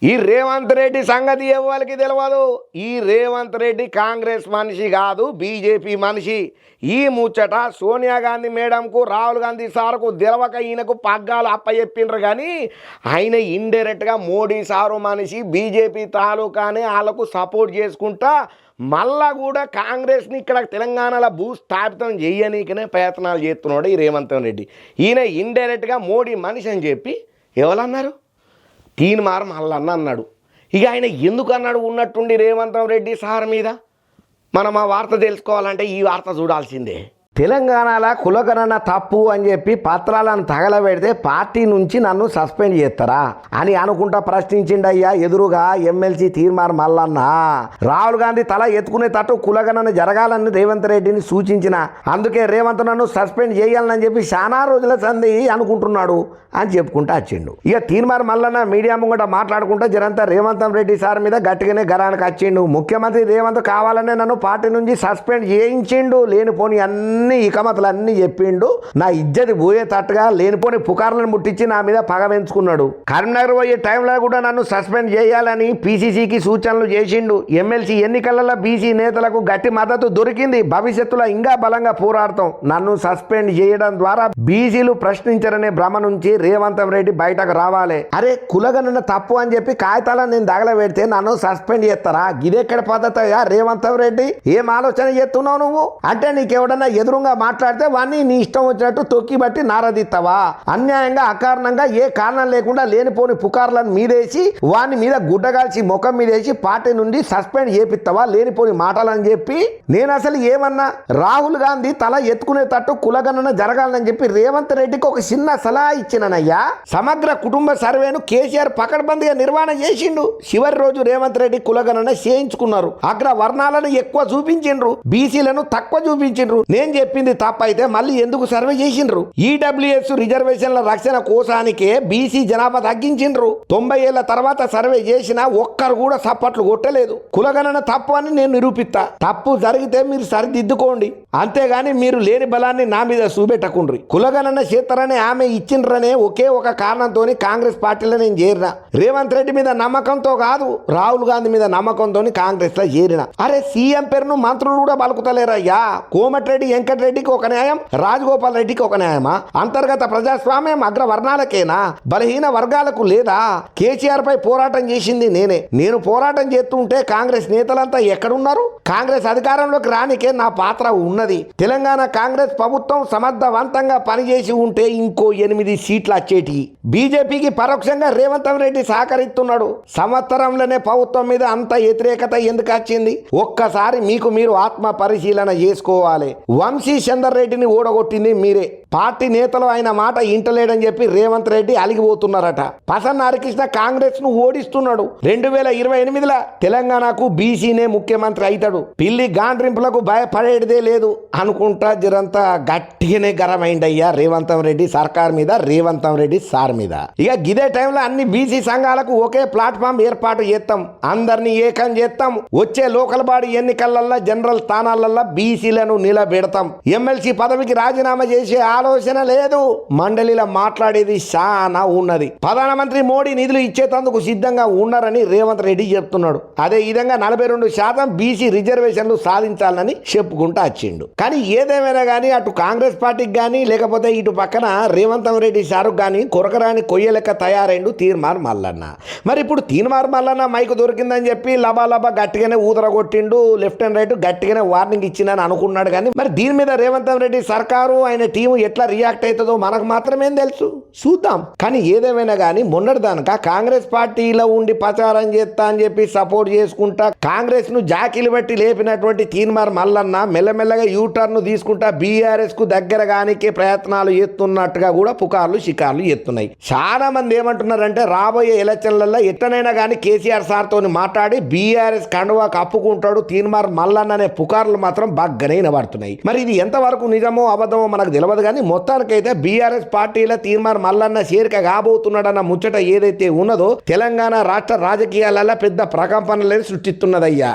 ఈ రేవంత్ రెడ్డి సంగతి ఎవరికి తెలియదు. ఈ రేవంత్ రెడ్డి కాంగ్రెస్ మనిషి కాదు, బీజేపీ మనిషి. ఈ ముచ్చట సోనియా గాంధీ మేడంకు, రాహుల్ గాంధీ సార్కు తెలవక ఈయనకు పగ్గాలు అప్పచెప్పిండ్రు. కానీ ఆయన ఇండైరెక్ట్గా మోడీ సారు మనిషి, బీజేపీ తాలూకానే వాళ్ళకు సపోర్ట్ చేసుకుంటా మళ్ళా కూడా కాంగ్రెస్ని ఇక్కడ తెలంగాణలో భూస్థాపితం చేయనీకనే ప్రయత్నాలు చేస్తున్నాడు ఈ రేవంత్ రెడ్డి. ఈయన ఇండైరెక్ట్గా మోడీ మనిషి అని చెప్పి ఎవరన్నారు? తీన్మార్ మల్లన్న అన్నాడు. ఇక ఆయన ఎందుకు అన్నాడు ఉన్నట్టుండి రేవంత్ రెడ్డి సార్ మీద? మనం ఆ వార్త తెలుసుకోవాలంటే ఈ వార్త చూడాల్సిందే. తెలంగాణలో కులగణన తప్పు అని చెప్పి పత్రాలను తగలబెడితే పార్టీ నుంచి నన్ను సస్పెండ్ చేస్తారా అని అనుకుంటా ప్రశ్నించిండయ్యా ఎదురుగా ఎమ్మెల్సీ తీన్మార్ మల్లన్న. రాహుల్ గాంధీ తల ఎత్తుకునే తట్టు కులగణన జరగాలని రేవంత్ రెడ్డిని సూచించిన, అందుకే రేవంత్ నన్ను సస్పెండ్ చేయాలని చెప్పి చాలా రోజుల సంది అనుకుంటున్నాడు అని చెప్పుకుంటా వచ్చిండు. ఇక తీన్మార్ మల్లన్న మీడియా ముంగట మాట్లాడుకుంటా జరంతా రేవంత్ రెడ్డి సార్ మీద గట్టిగానే గరానికి వచ్చిండు. ముఖ్యమంత్రి రేవంత్ కావాలనే నన్ను పార్టీ నుంచి సస్పెండ్ చేయించిండు, లేనిపోని అన్ని ఇకమతులు అన్నీ చెప్పిండు, నా ఇజ్జతి పోయేటట్టుగా లేనిపోని పుకార్లను ముట్టించి నా మీద పగ పెంచుకున్నాడు. కరీంనగర్ పోయే టైంలో కూడా నన్ను సస్పెండ్ చేయాలని పీసీసీకి సూచనలు చేసిండు. ఎమ్మెల్సీ ఎన్నికలలో బీసీ నేతలకు గట్టి మద్దతు దొరికింది, భవిష్యత్తులో ఇంకా బలంగా పోరాడతాం. నన్ను సస్పెండ్ చేయడం ద్వారా బీసీలు ప్రశ్నించారనే భ్రమ నుంచి రేవంత్ రెడ్డి బయటకు రావాలి. అరే కులగణన తప్పు అని చెప్పి కాగితాలను నేను దగలబెడితే నన్ను సస్పెండ్ చేస్తారా? ఇదెక్కడ పద్ధతిగా రేవంత్ రెడ్డి? ఏం ఆలోచన చేస్తున్నావు నువ్వు? అంటే నీకెవడన్నా ఎదురుగా మాట్లాడితే వాడిని నీ ఇష్టం వచ్చినట్టు తొక్కి బట్టి నారదిస్తావా? అన్యాయంగా అకారణంగా ఏ కారణం లేకుండా లేనిపోని పుకార్లను మీదేసి వాని మీద గుడ్డగాల్చి ముఖం మీదేసి పార్టీ నుండి సస్పెండ్ చేపిస్తావా లేనిపోని మాటలని చెప్పి? నేను అసలు ఏమన్నా? రాహుల్ గాంధీ తల ఎత్తుకునేటట్టు కులగణన జరగాలని చెప్పి రేవంత్ రెడ్డికి ఒక చిన్న సలహా ఇచ్చిననయ్యా. సమగ్ర కుటుంబ సర్వేను కేసీఆర్ పకడ్బందీగా నిర్వహణ చేసిండు. చివరి రోజు రేవంత్ రెడ్డి కులగణన చేయించుకున్నారు. అగ్ర వర్ణాలను ఎక్కువ చూపించిండ్రు, బీసీలను తక్కువ చూపించిండ్రు. నేను చెప్పింది తప్పైతే మళ్ళీ ఎందుకు సర్వే చేసిండ్రు? ఈడబ్ల్యూఎస్ రిజర్వేషన్ల రక్షణ కోసానికే బీసీ జనాభా తగ్గించిండ్రు. 90 ఏళ్ల తర్వాత సర్వే చేసినా ఒక్కరు కూడా సప్పట్లు కొట్టలేదు. కులగణన తప్పు అని నేను నిరూపిస్తా. తప్పు జరిగితే మీరు సరిదిద్దుకోండి, అంతేగాని మీరు లేని బలాన్ని నా మీద చూపెట్టకుండ్రి. కులగణన చేస్తారని ఆమె ఇచ్చిండ్రనే ఒకే ఒక కారణంతో కాంగ్రెస్ పార్టీలో నేను చేరిన. రేవంత్ రెడ్డి మీద నమ్మకంతో కాదు, రాహుల్ గాంధీ మీద నమ్మకంతో కాంగ్రెస్ లో చేరిన. అరే సీఎం పేరును మంత్రులు కూడా పలుకుతలేరయ్యా. కోమటిరెడ్డి వెంకటరెడ్డికి ఒక న్యాయం, రాజగోపాల్ రెడ్డికి ఒక న్యాయమా? అంతర్గత ప్రజాస్వామ్యం అగ్రవర్ణాలకేనా, బలహీన వర్గాలకు లేదా? కేసీఆర్ పై పోరాటం చేసింది నేనే. నేను పోరాటం చేస్తుంటే కాంగ్రెస్ నేతలంతా ఎక్కడున్నారు? కాంగ్రెస్ అధికారంలోకి రానికే నా పాత్ర ఉన్నది. తెలంగాణ కాంగ్రెస్ ప్రభుత్వం సమర్థవంతంగా పనిచేసి ఉంటే ఇంకో 8 సీట్లు వచ్చేటి. బీజేపీకి పరోక్షంగా రేవంత్ రెడ్డి సహకరిస్తున్నాడు. సంవత్సరంలోనే ప్రభుత్వం మీద అంత వ్యతిరేకత ఎందుకు వచ్చింది? ఒక్కసారి మీకు మీరు ఆత్మ పరిశీలన చేసుకోవాలి. వంశీ చందర్ రెడ్డిని ఓడగొట్టింది మీరే. పార్టీ నేతలు ఆయన మాట ఇంటలేడని చెప్పి రేవంత్ రెడ్డి అలిగిపోతున్నారట. పసన్న హరికృష్ణ కాంగ్రెస్ ను ఓడిస్తున్నాడు. 2028లో తెలంగాణకు బీసీనే ముఖ్యమంత్రి అవుతాడు. పిల్లి గాండ్రింపులకు భయపడేదే లేదు అనుకుంటా జరంతా గట్టిగానే గరమైందయ్యా రేవంత్ రెడ్డి సర్కార్ మీద, రేవంత్ రెడ్డి సార్ మీద. ఇక గిదే టైంలో అన్ని బీసీ సంఘాలకు ఒకే ప్లాట్ఫామ్ ఏర్పాటు చేస్తాం, అందరినీ ఏకం చేస్తాం. వచ్చే లోకల్ బాడీ ఎన్నికలల్లో జనరల్ స్థానాలల్లో బీసీలను నిలబెడతాం. ఎమ్మెల్సీ పదవికి రాజీనామా చేసే ఆలోచన లేదు. మండలిలో మాట్లాడేది చాలా ఉన్నది. ప్రధానమంత్రి మోడీ నిధులు ఇచ్చేందుకు సిద్ధంగా ఉన్నారని రేవంత్ రెడ్డి చెప్తున్నాడు. అదే విధంగా 42% బీసీ రిజర్వేషన్లు సాధించాలని చెప్పుకుంటూ వచ్చిండు. కానీ ఏదేమైనా కానీ అటు కాంగ్రెస్ పార్టీకి కానీ లేకపోతే ఇటు పక్కన రేవంత్ రెడ్డి సారుకు కానీ కొరకరాని కొయ్య లెక్క తయారైండు తీన్మార్ మల్లన్న. మరి ఇప్పుడు తీన్మార్ మల్లన్న మైకు దొరికిందని చెప్పి లబా గట్టిగానే ఊదరగొట్టిండు. లెఫ్ట్ అండ్ రైట్ గట్టిగానే వార్నింగ్ ఇచ్చిందని అనుకున్నాడు. కానీ మరి దీని మీద రేవంత్ రెడ్డి సర్కారు ఆయన టీము ఎట్లా రియాక్ట్ అవుతుందో మనకు మాత్రమే తెలుసు, చూద్దాం. కానీ ఏదేమైనా కానీ మొన్నటిదానక కాంగ్రెస్ పార్టీలో ఉండి ప్రచారం చేస్తా అని చెప్పి సపోర్ట్ చేసుకుంటా కాంగ్రెస్ ను జాకీలు బట్టి లేపినటువంటి తీన్మార్ మల్లన్న మెల్లమెల్లగా యూటర్న్ తీసుకుంటా బీఆర్ఎస్ కు దగ్గర గానికే ప్రయత్నాలు చేస్తున్నట్టుగా కూడా పుకార్లు షికార్లు చేస్తున్నాయి. చాలా మంది ఏమంటున్నారంటే రాబోయే ఎలక్షన్లలో ఎట్టనైనా కానీ కేసీఆర్ సార్ తోని మాట్లాడి బీఆర్ఎస్ కండువా కప్పుకుంటాడు తీన్మార్ మల్లన్న అనే పుకార్లు మాత్రం బాగానే వినబడుతున్నాయి. మరి ఇది ఎంతవరకు నిజమో అబద్ధమో మనకు తెలియదు. కానీ మొత్తానికైతే బీఆర్ఎస్ పార్టీలో తీన్మార్ మల్లన్న చేరిక కాబోతున్నాడన్న ముచ్చట ఏదైతే ఉన్నదో తెలంగాణ రాష్ట్ర రాజకీయాలలో పెద్ద ప్రకంపనలే సృష్టిస్తున్నదయ్యా.